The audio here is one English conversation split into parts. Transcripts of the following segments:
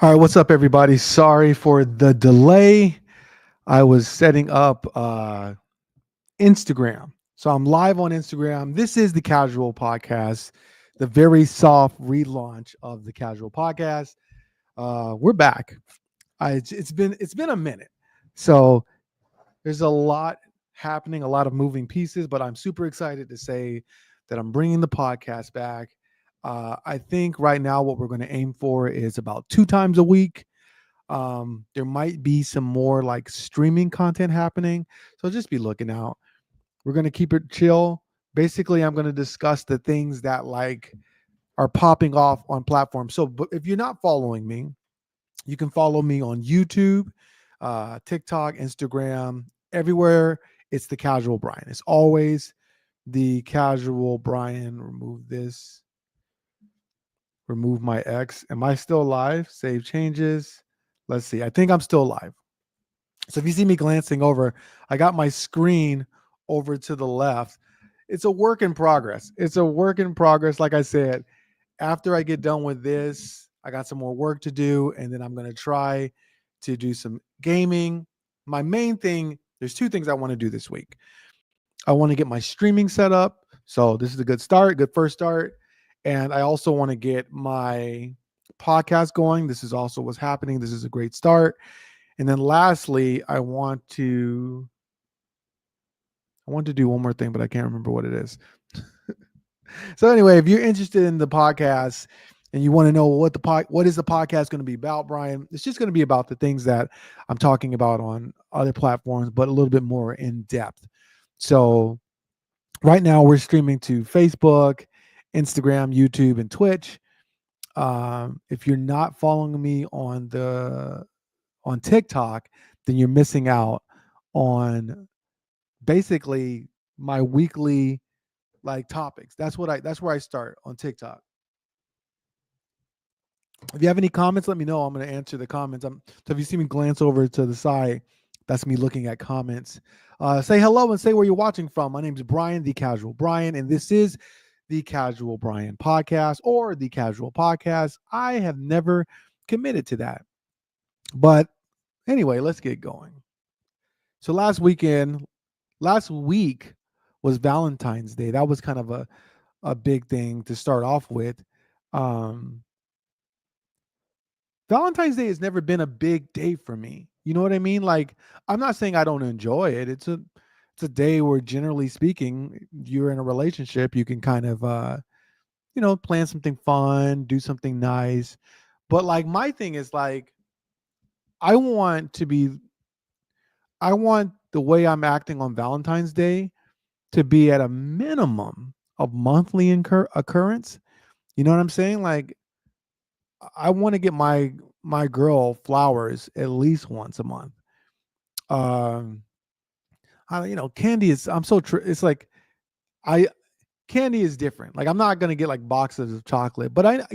All right, what's up, everybody? Sorry for the delay. I was setting up Instagram. So I'm live on Instagram. This is the Casual Podcast, the very soft relaunch of the Casual Podcast. We're back. It's been a minute. So there's a lot happening, a lot of moving pieces, but I'm super excited to say that I'm bringing the podcast back. I think right now what we're going to aim for is about 2 times a week. There might be some more like streaming content happening, so just be looking out. We're going to keep it chill. Basically, I'm going to discuss the things that like are popping off on platforms. So but if you're not following me, you can follow me on YouTube, TikTok, Instagram, everywhere. It's the Casual Brian. It's always the Casual Brian. Remove this. Remove my X. Am I still live? Save changes. Let's see. I think I'm still live. So if you see me glancing over, I got my screen over to the left. It's a work in progress. It's a work in progress. Like I said, after I get done with this, I got some more work to do, and then I'm going to try to do some gaming. My main thing, there's two things I want to do this week. I want to get my streaming set up. So this is a good start, good first start. And I also want to get my podcast going. This is also what's happening. This is a great start. And then lastly, I want to do one more thing, but I can't remember what it is. So anyway, if you're interested in the podcast and you want to know what is the podcast going to be about, Brian, it's just going to be about the things that I'm talking about on other platforms, but a little bit more in depth. So right now we're streaming to Facebook, Instagram, YouTube, and Twitch. If you're not following me on TikTok, then you're missing out on basically my weekly like topics. That's where I start on TikTok. If you have any comments, let me know. I'm going to answer the comments. So if you see me glance over to the side, that's me looking at comments. Say hello and say where you're watching from. My name is Brian, the Casual Brian, and this is the Casual Brian podcast or the Casual Podcast. I have never committed to that. But anyway, let's get going. So last week was Valentine's Day. That was kind of a big thing to start off with. Um, Valentine's Day has never been a big day for me. You know what I mean? Like, I'm not saying I don't enjoy it. It's a day where, generally speaking, you're in a relationship. You can kind of plan something fun, do something nice. But like my thing is like I want to be I want the way I'm acting on Valentine's Day to be at a minimum of monthly occurrence. You know what I'm saying? Like I want to get my girl flowers at least once a month. Um, candy is. It's like I candy is different. Like I'm not gonna get like boxes of chocolate, but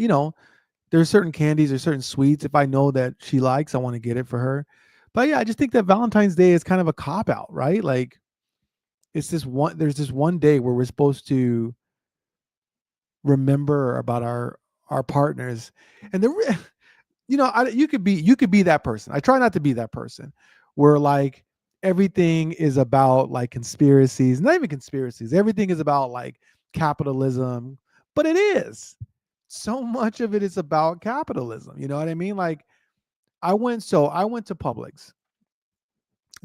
there's certain candies, there's certain sweets. If I know that she likes, I want to get it for her. But yeah, I just think that Valentine's Day is kind of a cop out, right? Like it's this one. There's this one day where we're supposed to remember about our partners, and you could be that person. I try not to be that person where like everything is about like conspiracies, not even conspiracies. Everything is about like capitalism, but it is. So much of it is about capitalism. You know what I mean? Like I went to Publix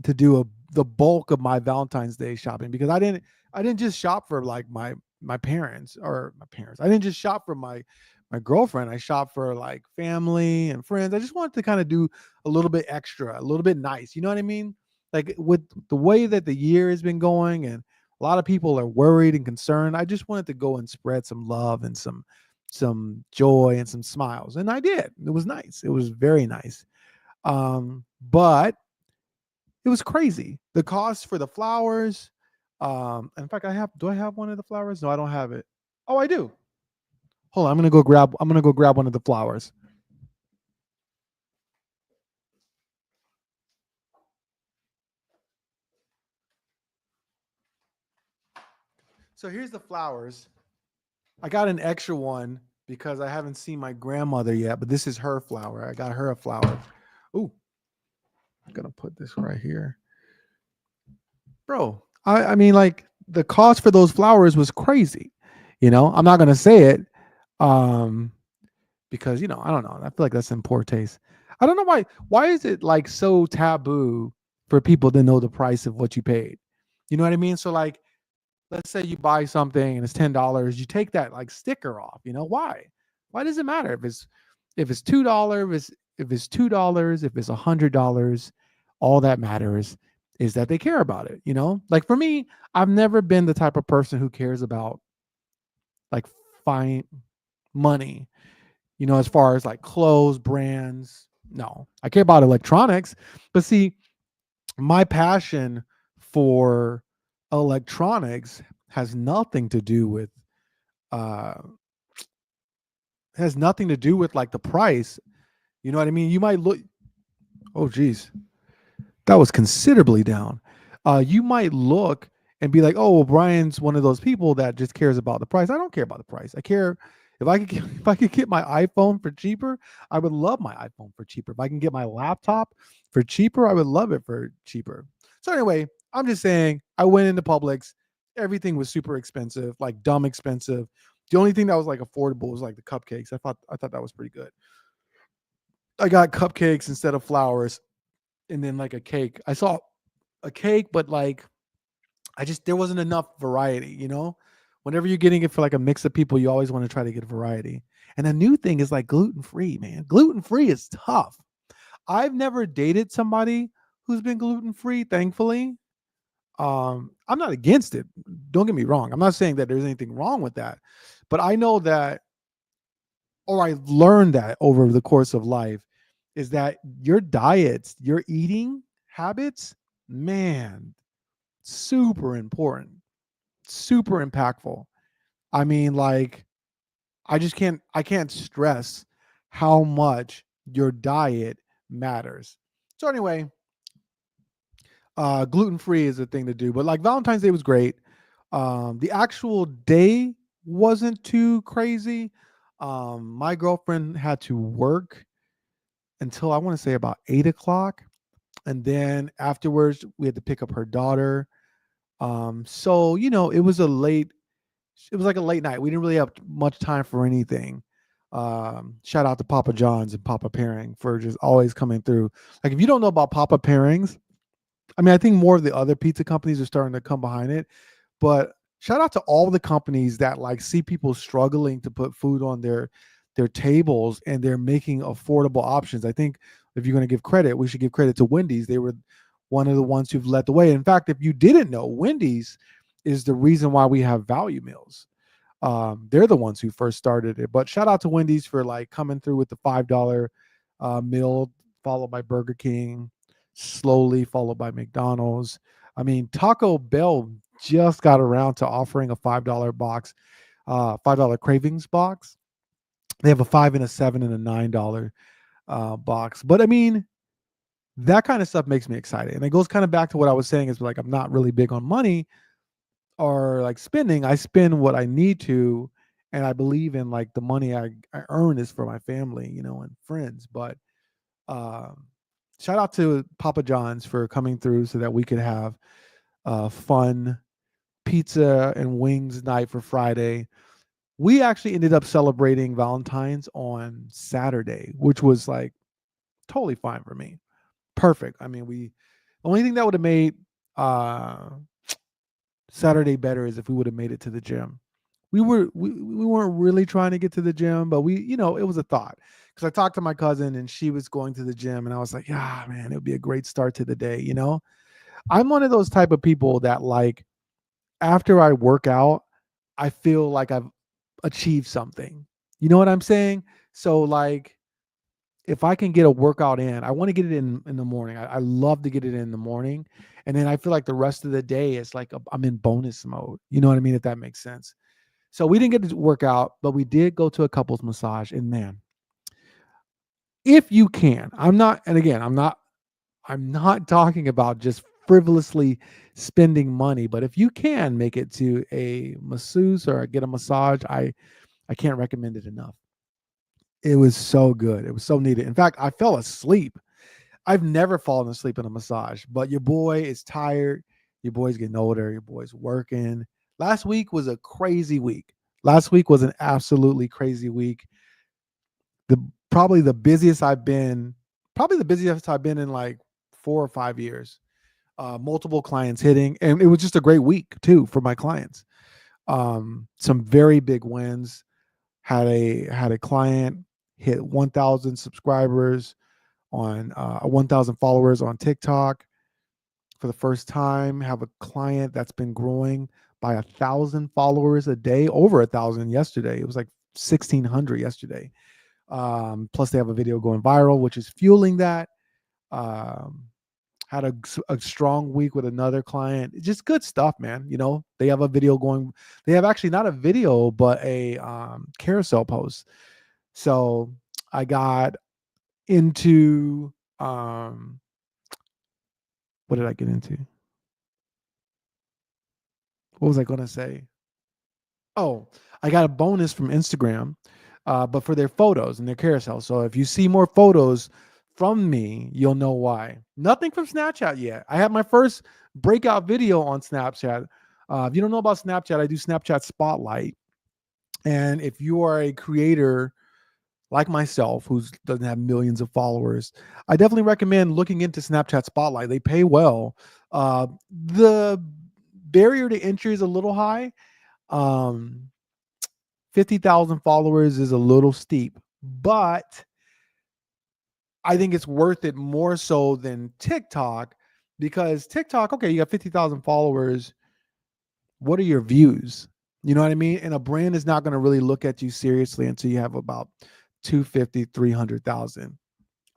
to do the bulk of my Valentine's Day shopping because I didn't just shop for like my parents or my parents. I didn't just shop for my girlfriend. I shopped for like family and friends. I just wanted to kind of do a little bit extra, a little bit nice. You know what I mean? Like with the way that the year has been going and a lot of people are worried and concerned. I just wanted to go and spread some love and some joy and some smiles. And I did. It was nice. It was very nice. But it was crazy. The cost for the flowers. In fact, do I have one of the flowers? No, I don't have it. Oh, I do. Hold on, I'm gonna go grab one of the flowers. So here's the flowers. I got an extra one because I haven't seen my grandmother yet, but this is her flower. I got her a flower. Ooh, I'm gonna put this right here. Bro, I mean, like, the cost for those flowers was crazy. I'm not gonna say it, um, because I don't know. I feel like that's in poor taste. I don't know why. Why is it like so taboo for people to know the price of what you paid? You know what I mean? So like, let's say you buy something and it's $10, you take that like sticker off. Why? Why does it matter if it's $2, if it's $2, if it's $100? All that matters is that they care about it. Like for me, I've never been the type of person who cares about like fine money. As far as like clothes, brands. No, I care about electronics, but see, my passion for electronics has nothing to do with uh like the price. You know what I mean? You might look, oh geez, that was considerably down. You might look and be like, oh, well, Brian's one of those people that just cares about the price. I don't care about the price. I care if I could get, if I could get my iPhone for cheaper, I would love my iPhone for cheaper. If I can get my laptop for cheaper, I would love it for cheaper. So anyway, I'm just saying, I went into Publix. Everything was super expensive, like dumb expensive. The only thing that was like affordable was like the cupcakes. I thought that was pretty good. I got cupcakes instead of flowers, and then like a cake. I saw a cake, but like there wasn't enough variety. Whenever you're getting it for like a mix of people, you always want to try to get variety. And a new thing is like gluten free, man. Gluten free is tough. I've never dated somebody who's been gluten free, thankfully. I'm not against it. Don't get me wrong. I'm not saying that there's anything wrong with that. But I know that, or I learned that over the course of life, is that your diets, your eating habits, man, super important, super impactful. I mean, like, I can't stress how much your diet matters. So anyway, gluten free is a thing to do, but like Valentine's Day was great. The actual day wasn't too crazy. My girlfriend had to work until I want to say about 8 o'clock, and then afterwards we had to pick up her daughter. So it was like a late night. We didn't really have much time for anything. Shout out to Papa John's and Papa Pairing for just always coming through. Like, if you don't know about Papa Pairings, I mean, I think more of the other pizza companies are starting to come behind it, but shout out to all the companies that like see people struggling to put food on their tables, and they're making affordable options. I think if you're going to give credit, we should give credit to Wendy's. They were one of the ones who've led the way. In fact, if you didn't know, Wendy's is the reason why we have value meals. They're the ones who first started it. But shout out to Wendy's for like coming through with the $5 meal, followed by Burger King, slowly followed by McDonald's. I mean, Taco Bell just got around to offering a $5 box, $5 cravings box. They have a 5 and a 7 and a $9 box. But I mean, that kind of stuff makes me excited. And it goes kind of back to what I was saying, is like, I'm not really big on money or like spending. I spend what I need to, and I believe in like the money I earn is for my family, and friends. But um, shout out to Papa John's for coming through so that we could have fun pizza and wings night for Friday. We actually ended up celebrating Valentine's on Saturday, which was like totally fine for me. Perfect. I mean, the only thing that would have made uh Saturday better is if we would have made it to the gym. We weren't really trying to get to the gym, but it was a thought, because I talked to my cousin and she was going to the gym, and I was like, yeah, man, it would be a great start to the day. I'm one of those type of people that, like, after I work out, I feel like I've achieved something. You know what I'm saying? So like, if I can get a workout in, I want to get it in the morning. I love to get it in the morning, and then I feel like the rest of the day is like I'm in bonus mode. You know what I mean? If that makes sense. So we didn't get to work out, but we did go to a couples massage. And man, if you can, I'm not, and again, I'm not talking about just frivolously spending money. But if you can make it to a masseuse or get a massage, I can't recommend it enough. It was so good. It was so needed. In fact, I fell asleep. I've never fallen asleep in a massage, but your boy is tired. Your boy's getting older. Your boy's working. Last week was a crazy week. Last week was an absolutely crazy week. The probably the busiest I've been, probably the busiest I've been in like 4 or 5 years. Multiple clients hitting, and it was just a great week too for my clients. Some very big wins. Had a client hit 1,000 subscribers on 1,000 followers on TikTok for the first time. Have a client that's been growing by 1,000 followers a day, over 1,000 yesterday. It was like 1,600 yesterday. Plus, they have a video going viral, which is fueling that. Um, had a strong week with another client. Just good stuff, man. They have a video going. They have actually not a video, but a carousel post. So I got into what did I get into? What was I going to say? Oh, I got a bonus from Instagram, but for their photos and their carousel. So if you see more photos from me, you'll know why. Nothing from Snapchat yet. I had my first breakout video on Snapchat. If you don't know about Snapchat, I do Snapchat Spotlight. And if you are a creator like myself, who doesn't have millions of followers, I definitely recommend looking into Snapchat Spotlight. They pay well. The barrier to entry is a little high. 50,000 followers is a little steep, but I think it's worth it more so than TikTok, because TikTok, okay, you got 50,000 followers. What are your views? You know what I mean? And a brand is not going to really look at you seriously until you have about 250, 300,000,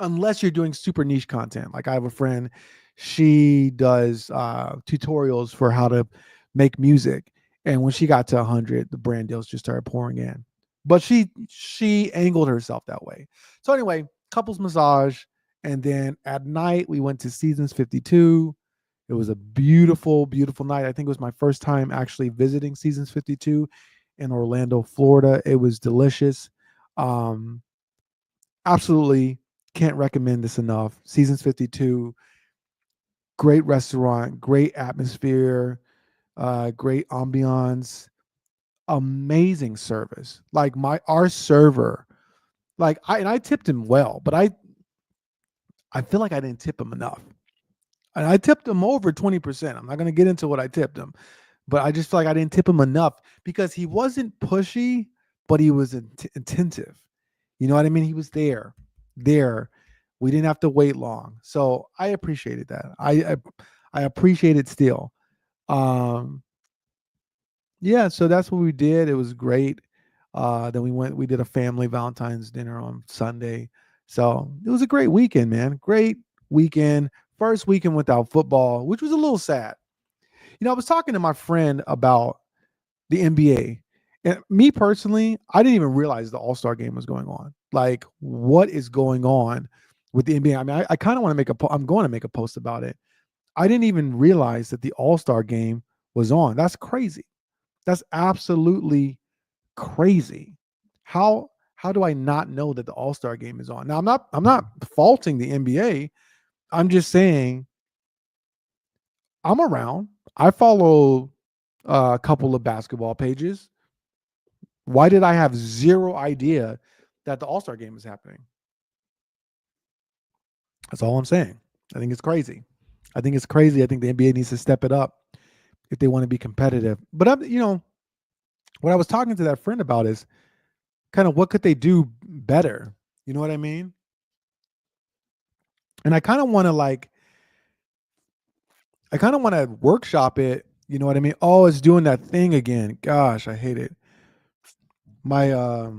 unless you're doing super niche content. Like I have a friend, she does tutorials for how to make music. And when she got to 100, the brand deals just started pouring in. But she angled herself that way. So anyway, couples massage. And then at night, we went to Seasons 52. It was a beautiful, beautiful night. I think it was my first time actually visiting Seasons 52 in Orlando, Florida. It was delicious. Um, Absolutely can't recommend this enough. Seasons 52, great restaurant, great atmosphere, great ambiance, amazing service. Like our server, like I tipped him well, but I feel like I didn't tip him enough. And I tipped him over 20%. I'm not going to get into what I tipped him, but I just feel like I didn't tip him enough because he wasn't pushy, but he was attentive. You know what I mean? He was there. We didn't have to wait long. So I appreciated that. I appreciate it still. Um, yeah, so that's what we did. It was great. Then we did a family Valentine's dinner on Sunday. So it was a great weekend, man. Great weekend. First weekend without football, which was a little sad. I was talking to my friend about the NBA. And me personally, I didn't even realize the All-Star game was going on. Like, what is going on with the NBA? I mean, I kind of want to I'm going to make a post about it. I didn't even realize that the All-Star game was on. That's crazy. That's absolutely crazy. How do I not know that the All-Star game is on? Now, I'm not faulting the NBA. I'm just saying I'm around. I follow a couple of basketball pages. Why did I have zero idea that the All-Star game is happening? That's all I'm saying. I think it's crazy. I think it's crazy. I think the NBA needs to step it up if they want to be competitive. But what I was talking to that friend about is kind of what could they do better? You know what I mean? And I kind of want to workshop it. You know what I mean? Oh, it's doing that thing again. Gosh, I hate it. My I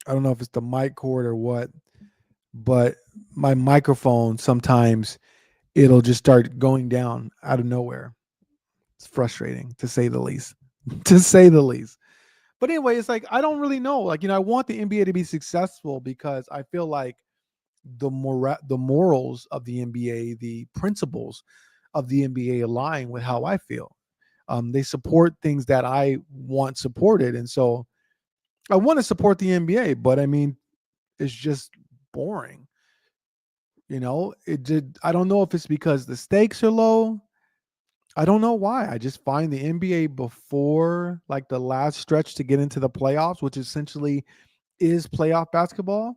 don't know if it's the mic cord or what, but my microphone sometimes it'll just start going down out of nowhere. It's frustrating to say the least. To say the least. But anyway, it's like I don't really know. Like, I want the NBA to be successful because I feel like the morals of the NBA, the principles of the NBA align with how I feel. They support things that I want supported, and so I want to support the NBA. But I mean, it's just boring. It did. I don't know if it's because the stakes are low. I don't know why. I just find the NBA before like the last stretch to get into the playoffs, which essentially is playoff basketball,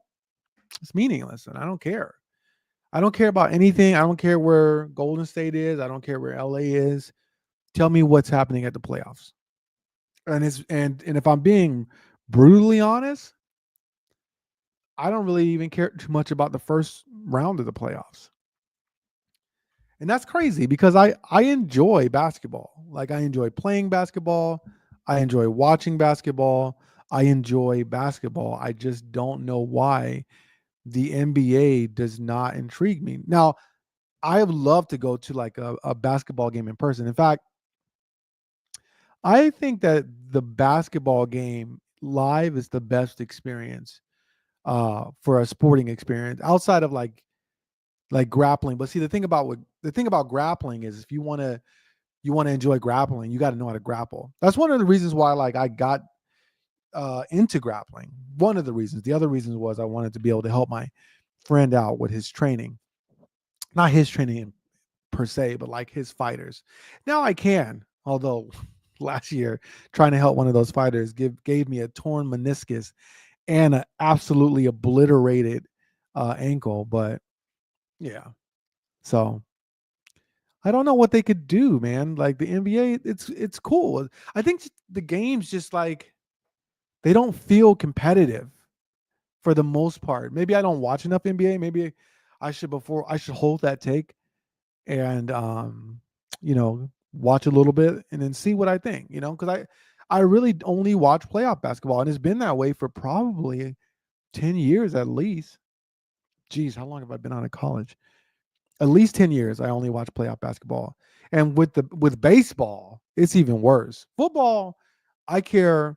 it's meaningless, and I don't care. I don't care about anything. I don't care where Golden State is. I don't care where LA is. Tell me what's happening at the playoffs. And if I'm being brutally honest, I don't really even care too much about the first round of the playoffs. And that's crazy because I enjoy basketball. Like I enjoy playing basketball. I enjoy watching basketball. I enjoy basketball. I just don't know why the NBA does not intrigue me. Now, I would love to go to like a basketball game in person. In fact, I think that the basketball game live is the best experience for a sporting experience outside of like grappling. But see, the thing about grappling is if you want to enjoy grappling, you got to know how to grapple. That's one of the reasons why like I got into grappling. One of the reasons. The other reasons was I wanted to be able to help my friend out with his training. Not his training per se, but like his fighters. Now I can, although last year trying to help one of those fighters gave me a torn meniscus and an absolutely obliterated ankle. But yeah, so I don't know what they could do, man. Like the NBA, it's cool. I think the games just like they don't feel competitive for the most part. Maybe I don't watch enough NBA. Maybe I should hold that take and watch a little bit and then see what I think, because I really only watch playoff basketball, and it's been that way for probably 10 years at least. Geez, how long have I been out of college? At least 10 years I only watch playoff basketball. And with baseball, it's even worse. Football, I care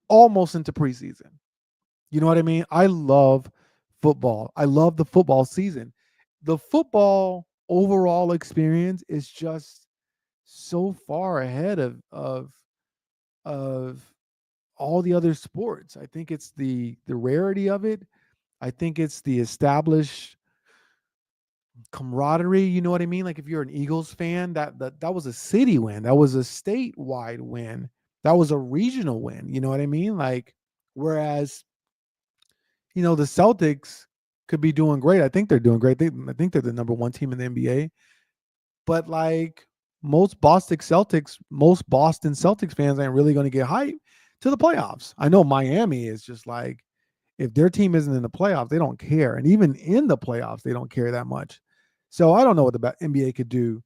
almost into preseason. You know what I mean? I love football. I love the football season. The football overall experience is just so far ahead of all the other sports. I think it's the rarity of it. I think it's the established camaraderie. You know what I mean? Like if you're an Eagles fan, that was a city win. That was a statewide win. That was a regional win. You know what I mean? Like whereas the Celtics could be doing great. I think they're doing great. I think they're the number one team in the NBA. But like most Boston Celtics fans ain't really going to get hyped to the playoffs. I know Miami is just like, if their team isn't in the playoffs, they don't care. And even in the playoffs, they don't care that much. So I don't know what the NBA could do.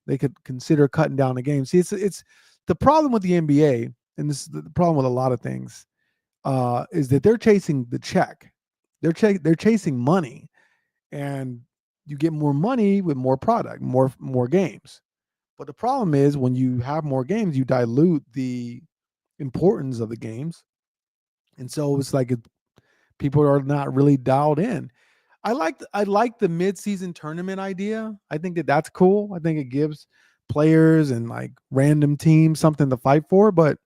They could consider cutting down the game. See, it's the problem with the NBA, and this is the problem with a lot of things, is that they're chasing the check. They're chasing money, and you get more money with more product, more games. But the problem is when you have more games, you dilute the importance of the games, and so it's like people are not really dialed in. I like the mid-season tournament idea. I think that's cool. I think it gives players and like random teams something to fight for. But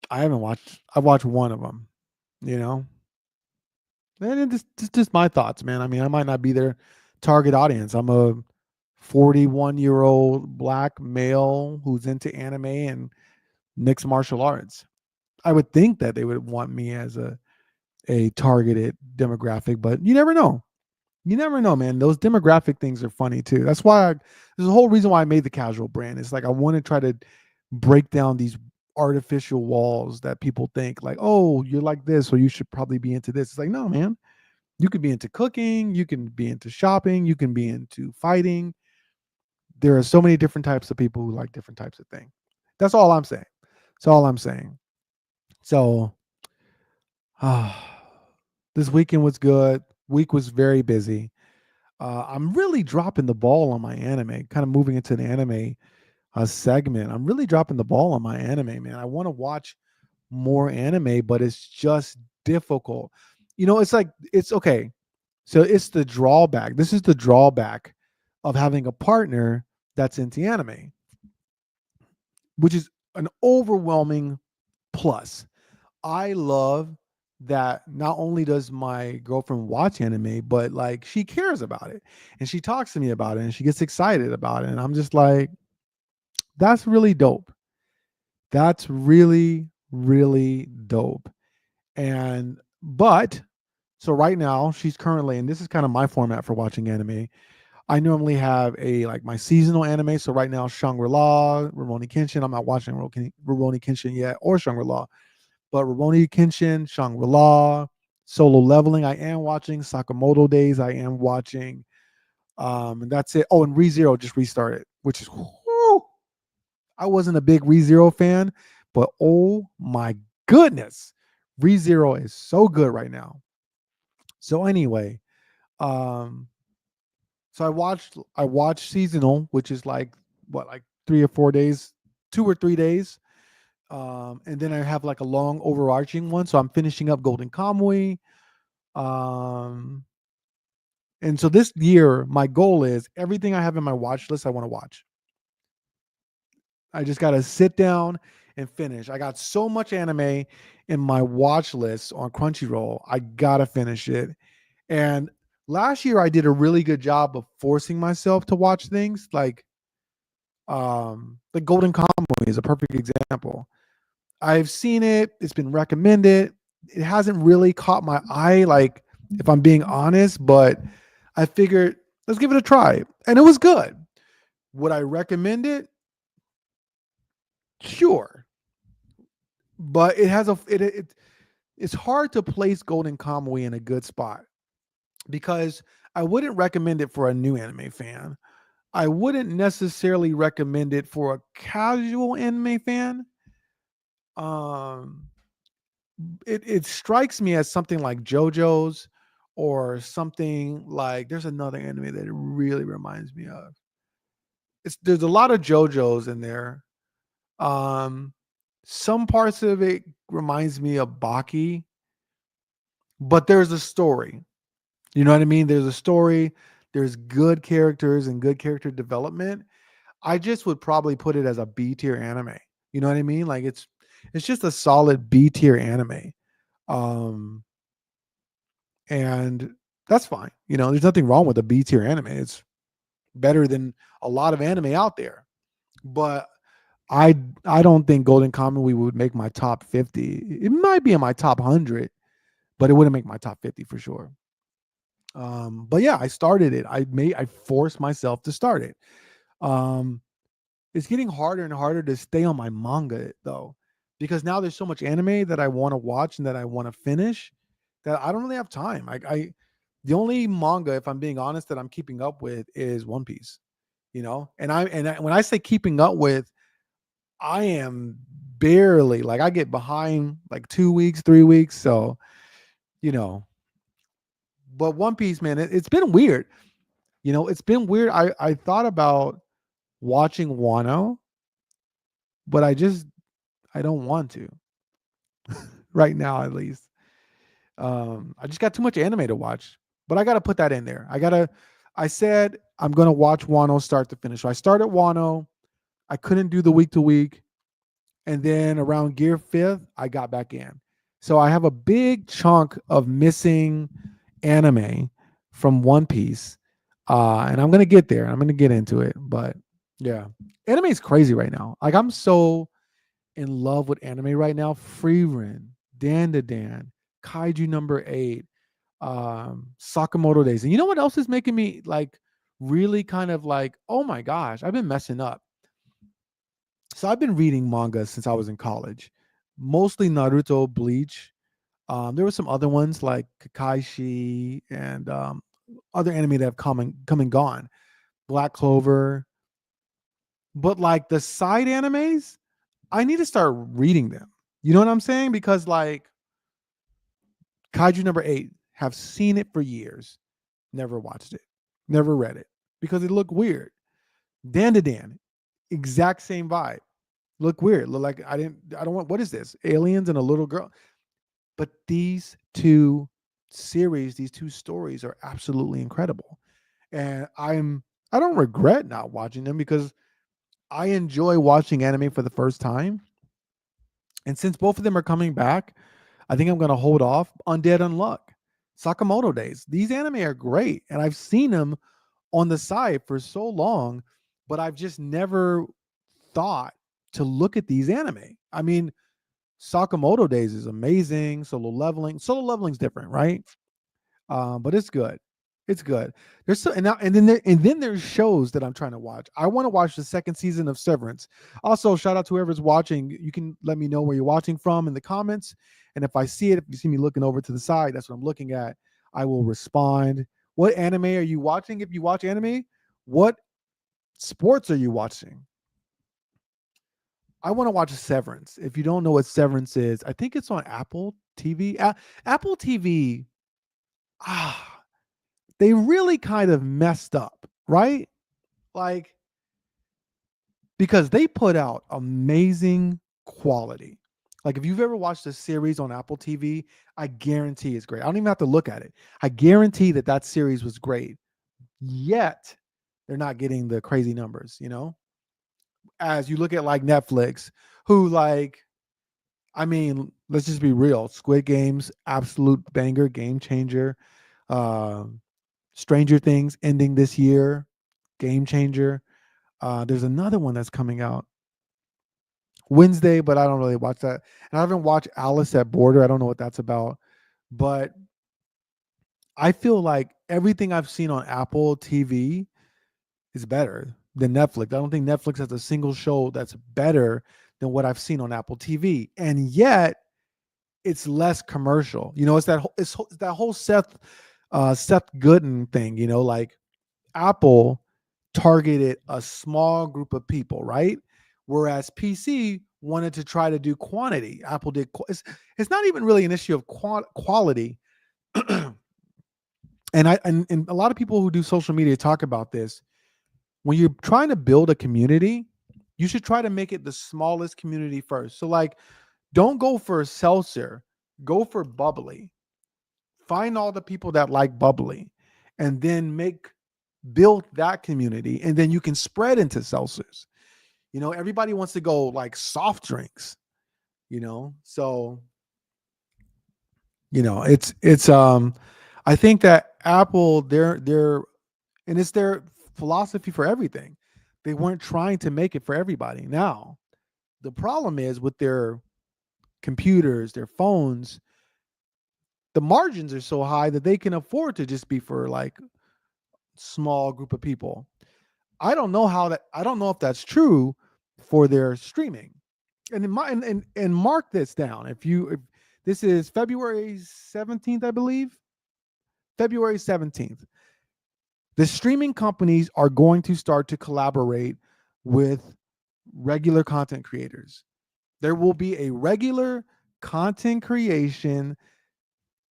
I've watched one of them. You know, and it's just my thoughts, man. I mean, I might not be their target audience. I'm a 41-year-old black male who's into anime and mixed martial arts. I would think that they would want me as a targeted demographic, but you never know. You never know, man. Those demographic things are funny too. There's a whole reason why I made the casual brand. It's like I want to try to break down these artificial walls that people think like, oh, you're like this, so you should probably be into this. It's like, no, man. You could be into cooking, you can be into shopping, you can be into fighting. There are so many different types of people who like different types of things. That's all I'm saying. That's all I'm saying. So this weekend was good. Week was very busy. I'm really dropping the ball on my anime, kind of moving into the anime segment. I'm really dropping the ball on my anime, man. I want to watch more anime, but it's just difficult. It's like, it's okay. So it's the drawback. This is the drawback of having a partner that's into anime, which is an overwhelming plus. I love that not only does my girlfriend watch anime, but like she cares about it and she talks to me about it and she gets excited about it. And I'm just like, that's really dope. That's really, really dope. And, but, so right now she's currently, and this is kind of my format for watching anime. I normally have a like my seasonal anime. So right now, Shangri-La, Rurouni Kenshin. I'm not watching Rurouni Kenshin yet or Shangri-La, but Rurouni Kenshin, Shangri-La, Solo Leveling. I am watching Sakamoto Days. I am watching, and that's it. Oh, and ReZero just restarted, which is, whew, I wasn't a big ReZero fan, but oh my goodness, ReZero is so good right now. So anyway, um, so I watched seasonal, which is like what, like 3 or 4 days, 2 or 3 days. And then I have like a long overarching one. So I'm finishing up Golden Kamuy. Um, and so this year, my goal is everything I have in my watch list, I want to watch. I just got to sit down and finish. I got so much anime in my watch list on Crunchyroll. I got to finish it. And last year, I did a really good job of forcing myself to watch things the Golden Kamuy is a perfect example. I've seen it, it's been recommended. It hasn't really caught my eye, like, if I'm being honest, but I figured let's give it a try. And it was good. Would I recommend it? Sure. But it has it's hard to place Golden Kamuy in a good spot because I wouldn't recommend it for a new anime fan. I wouldn't necessarily recommend it for a casual anime fan. Um, it strikes me as something like JoJo's or something like, there's another anime that it really reminds me of. There's a lot of JoJo's in there. Um, some parts of it reminds me of Baki, but there's a story. You know what I mean? There's a story. There's good characters and good character development. I just would probably put it as a B tier anime. You know what I mean? Like it's just a solid B tier anime. Um, and that's fine. There's nothing wrong with a B tier anime. It's better than a lot of anime out there. But I I don't think Golden Kamuy would make my top 50. It might be in my top 100, but it wouldn't make my top 50 for sure. But yeah, I started it. I forced myself to start it. Um, it's getting harder and harder to stay on my manga though, because now there's so much anime that I want to watch and that I want to finish that I don't really have time. The only manga, if I'm being honest, that I'm keeping up with is One Piece. When I say keeping up with, I am barely, like, I get behind like 2 weeks, 3 weeks. So you know, but One Piece, man, it's been weird. It's been weird. I thought about watching Wano, but I don't want to right now, at least. I just got too much anime to watch, but I got to put that in there. I said I'm going to watch Wano start to finish. So I started Wano. I couldn't do the week to week. And then around Gear 5th, I got back in. So I have a big chunk of missing anime from One Piece. And I'm going to get there. I'm going to get into it. But yeah, anime is crazy right now. Like, I'm so in love with anime right now. Frieren, Dan to Dan, Kaiju number 8, Sakamoto Days. And you know what else is making me like really kind of like, oh my gosh, I've been messing up. So I've been reading manga since I was in college, mostly Naruto, Bleach. There were some other ones like Kakaishi and other anime that have come and gone, Black Clover. But like the side animes, I need to start reading them. You know what I'm saying? Because like Kaiju number 8, have seen it for years, never watched it, never read it because it looked weird. Dan to Dan, exact same vibe. Look weird. Look like I don't want, what is this? Aliens and a little girl. But these two series, these two stories are absolutely incredible. And I don't regret not watching them because I enjoy watching anime for the first time. And since both of them are coming back, I think I'm going to hold off on Dead Unluck, Sakamoto Days. These anime are great, and I've seen them on the side for so long, but I've just never thought to look at these anime. I mean, Sakamoto Days is amazing. Solo leveling's different, right? But it's good. It's good. There's so and then there's shows that I'm trying to watch. I want to watch the second season of Severance. Also, shout out to whoever's watching. You can let me know where you're watching from in the comments. And if I see it, if you see me looking over to the side, that's what I'm looking at. I will respond. What anime are you watching? If you watch anime, what sports are you watching? I want to watch Severance. If you don't know what Severance is, I think it's on Apple TV. Apple TV. Ah, they really kind of messed up, right? Like, because they put out amazing quality. Like, if you've ever watched a series on Apple TV, I guarantee it's great. I don't even have to look at it. I guarantee that that series was great. Yet, they're not getting the crazy numbers, you know? As you look at like Netflix, who like, I mean, let's just be real. Squid Games, absolute banger, game changer. Um, Stranger Things ending this year, game changer. There's another one that's coming out Wednesday, but I don't really watch that. And I haven't watched Alice at Border. I don't know what that's about, but I feel like everything I've seen on Apple TV is better than Netflix. I don't think Netflix has a single show that's better than what I've seen on Apple TV, and yet it's less commercial. You know, it's that whole Seth Gooden thing. You know, like Apple targeted a small group of people, right? Whereas PC wanted to try to do quantity. Apple did. It's not even really an issue of quality. And a lot of people who do social media talk about this. When you're trying to build a community, you should try to make it the smallest community first. So, like, don't go for seltzer, go for bubbly. Find all the people that like bubbly, and then build that community, and then you can spread into seltzers. You know, everybody wants to go like soft drinks, you know. So, it's I think that Apple, they're and it's their philosophy for everything. They weren't trying to make it for everybody. Now, the problem is with their computers, their phones, the margins are so high that they can afford to just be for like small group of people. I don't know if that's true for their streaming. And in my and mark this down. If this is February 17th, I believe. February 17th. The streaming companies are going to start to collaborate with regular content creators. There will be a regular content creation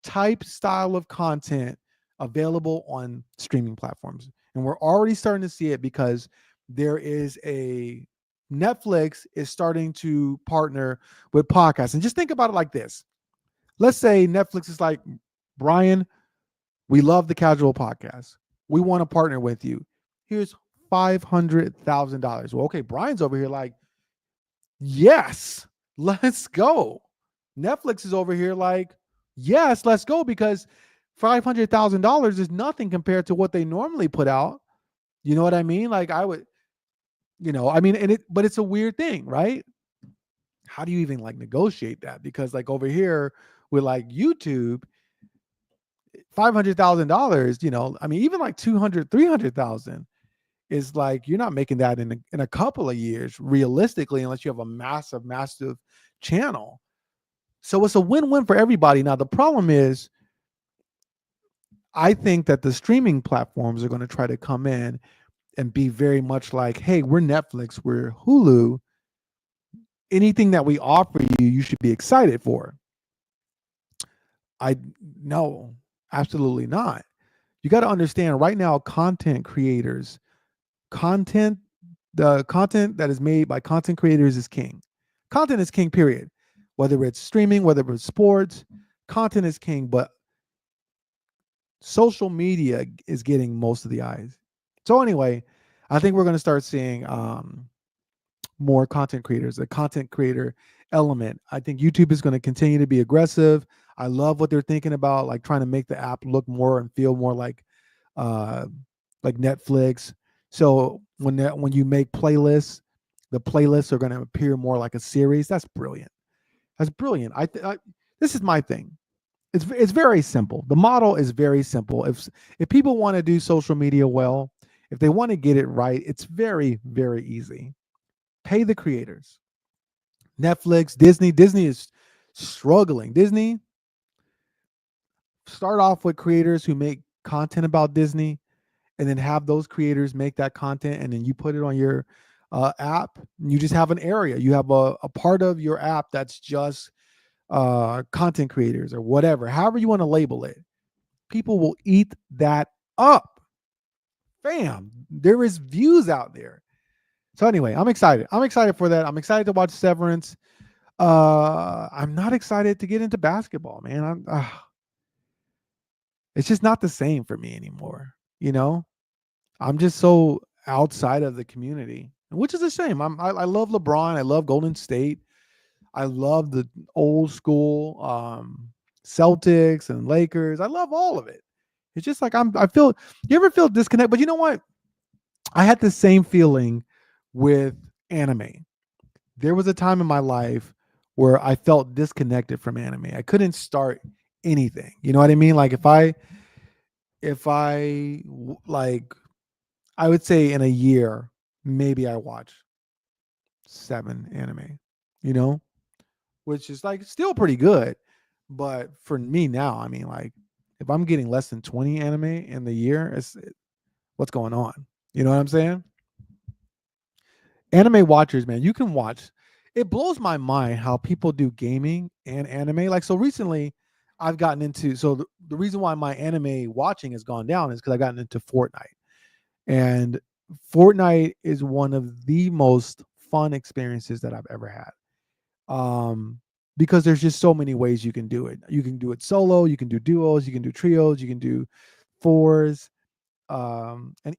type style of content available on streaming platforms. And we're already starting to see it because there is a Netflix is starting to partner with podcasts. And just think about it like this. Let's say Netflix is like, Brian, we love the Casual Podcast. We want to partner with you. Here's $500,000. Well, okay, Brian's over here like, yes, let's go. Netflix is over here like, yes, let's go, because $500,000 is nothing compared to what they normally put out. You know what I mean? Like I would, I mean, but it's a weird thing, right? How do you even like negotiate that? Because like over here with like YouTube, $500,000, I mean, even like 200, 300,000 is like, you're not making that in a couple of years, realistically, unless you have a massive, massive channel. So it's a win-win for everybody. Now, the problem is, I think that the streaming platforms are going to try to come in and be very much like, hey, we're Netflix, we're Hulu. Anything that we offer you, you should be excited for. No, absolutely not. You got to understand right now, content creators, the content that is made by content creators is king. Content is king, period. Whether it's streaming, whether it's sports, content is king. But social media is getting most of the eyes. So anyway, I think we're going to start seeing more content creators, a content creator element. I think YouTube is going to continue to be aggressive. I love what they're thinking about, like trying to make the app look more and feel more uh, like Netflix. So when you make playlists, the playlists are going to appear more like a series. That's brilliant. That's brilliant. This is my thing. It's very simple. The model is very simple. If people want to do social media well, if they want to get it right, it's very very easy. Pay the creators. Netflix, Disney. Disney is struggling. Disney, start off with creators who make content about Disney, and then have those creators make that content, and then you put it on your app. You just have an area. You have a part of your app that's just content creators or whatever, however you want to label it. People will eat that up. Bam, there is views out there. So anyway, I'm excited. I'm excited for that. I'm excited to watch Severance. I'm not excited to get into basketball, man. It's just not the same for me anymore. You know, I'm just so outside of the community, which is a shame. I love LeBron. I love Golden State. I love the old school Celtics and Lakers. I love all of it. It's just like I feel. You ever feel disconnect? But you know what? I had the same feeling with anime. There was a time in my life where I felt disconnected from anime. I couldn't start anything. You know what I mean? Like like I would say in a year, maybe I watch 7 anime, you know, which is like still pretty good. But for me now, I mean, like if I'm getting less than 20 anime in the year, what's going on? You know what I'm saying? Anime watchers, man, you can watch. It blows my mind how people do gaming and anime. Like so recently, I've gotten into the reason why my anime watching has gone down is because I've gotten into Fortnite. And Fortnite is one of the most fun experiences that I've ever had. Because there's just so many ways you can do it. You can do it solo, you can do duos, you can do trios, you can do fours, and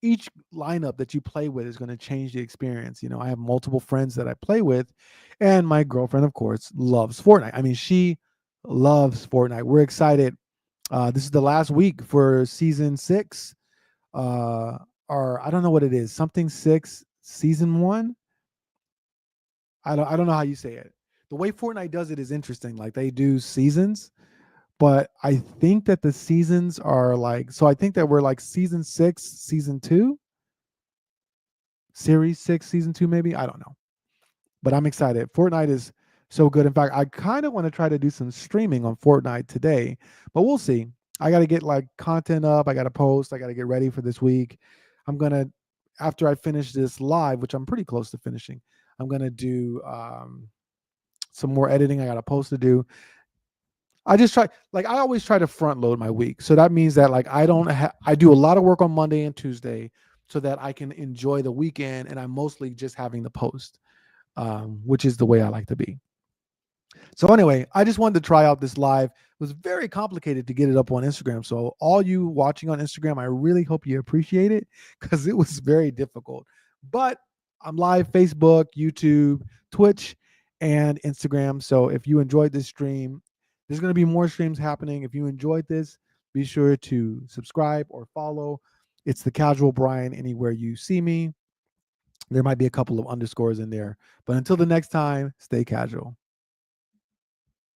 each lineup that you play with is going to change the experience. You know, I have multiple friends that I play with, and my girlfriend, of course, loves Fortnite. I mean, she loves Fortnite. We're excited. This is the last week for season 6, or I don't know what it is, something 6, season 1. I don't know how you say it. The way Fortnite does it is interesting. Like they do seasons, but I think that the seasons are like, so I think that we're like season 6, season 2, series 6, season 2 maybe. I don't know. But I'm excited. Fortnite is so good. In fact, I kind of want to try to do some streaming on Fortnite today, but we'll see. I got to get like content up. I got to post. I got to get ready for this week. I'm going to, after I finish this live, which I'm pretty close to finishing, I'm going to do some more editing. I got a post to do. I just try, like I always try to front load my week. So that means that like I do a lot of work on Monday and Tuesday so that I can enjoy the weekend, and I'm mostly just having the post, which is the way I like to be. So anyway, I just wanted to try out this live. It was very complicated to get it up on Instagram. So all you watching on Instagram, I really hope you appreciate it because it was very difficult. But I'm live Facebook, YouTube, Twitch, and Instagram. So if you enjoyed this stream, there's going to be more streams happening. If you enjoyed this, be sure to subscribe or follow. It's the Casual Brian anywhere you see me. There might be a couple of underscores in there. But until the next time, stay casual.